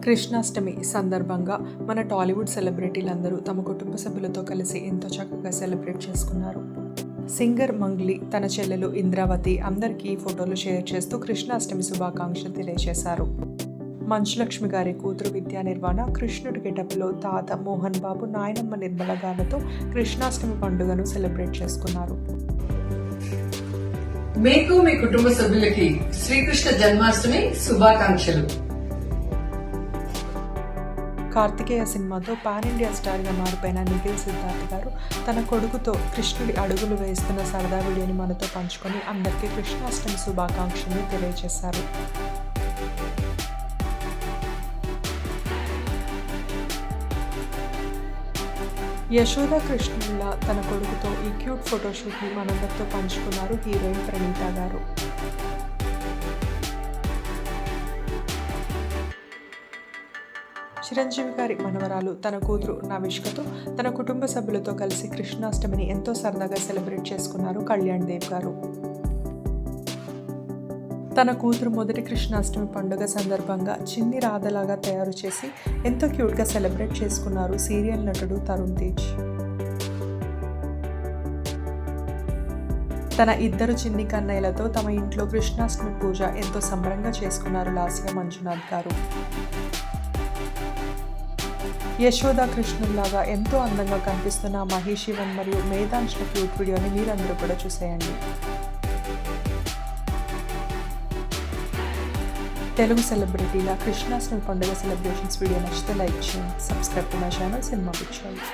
కృష్ణాష్టమి సందర్భంగా మన టాలీవుడ్ సెలబ్రిటీలందరూ తమ కుటుంబ సభ్యులతో కలిసి ఎంతో చక్కగా సెలబ్రేట్ చేసుకున్నారు. సింగర్ మంగ్లీ తన చెల్లెలు ఇంద్రావతి అందరికీ ఫోటోలు షేర్ చేస్తూ కృష్ణాష్టమి శుభాకాంక్షలు తెలియజేశారు. మంచులక్ష్మి గారి కూతురు విద్యా నిర్వాణ కృష్ణుడి గెటప్లో తాత మోహన్ బాబు, నాయనమ్మ నిర్మల గారితో కృష్ణాష్టమి పండుగను సెలబ్రేట్ చేసుకున్నారు. మీకు మీ కుటుంబ సభ్యులకి శ్రీకృష్ణ జన్మాష్టమి శుభాకాంక్షలు. కార్తికేయ సినిమాతో పాన్ ఇండియా స్టార్గా మారిపోయిన నిఖిల్ సిద్ధార్థ్ గారు తన కొడుకుతో కృష్ణుడి అడుగులు వేస్తున్న సరదా వీడియోని మనతో పంచుకొని అందరికీ కృష్ణాష్టమి శుభాకాంక్షలు తెలియజేశారు. యశోద కృష్ణుడిలా తన కొడుకుతో ఈ క్యూట్ ఫోటోషూట్ని మనందరితో పంచుకున్నారు హీరోయిన్ ప్రణీత గారు. చిరంజీవి గారి మనవరాలు తన కూతురు నవిష్కతో తన కుటుంబ సభ్యులతో కలిసి కృష్ణాష్టమిని ఎంతో సరదాగా సెలబ్రేట్ చేసుకున్నారు కళ్యాణ్ దేవ్ గారు. తన కూతురు మొదటి కృష్ణాష్టమి పండుగ సందర్భంగా చిన్ని రాధలాగా తయారు చేసి ఎంతో క్యూట్గా సెలబ్రేట్ చేసుకున్నారు సీరియల్ నటుడు తరుణ్ తేజ్. తన ఇద్దరు చిన్ని కన్నయ్యలతో తమ ఇంట్లో కృష్ణాష్టమి పూజ ఎంతో సంబరంగా చేసుకున్నారు లాస్య మంజునాథ్ గారు. యశోద కృష్ణుల్లాగా ఎంతో అందంగా కనిపిస్తున్న మహేష్ శివన్ మరియు మేధాంశ్ల క్యూట్ వీడియోని మీరందరూ కూడా చూసేయండి. తెలుగు సెలబ్రిటీల కృష్ణాష్టమి పండుగ సెలబ్రేషన్స్ వీడియో నచ్చితే లైక్ చేయండి. Subscribe to my channel cinema pictures.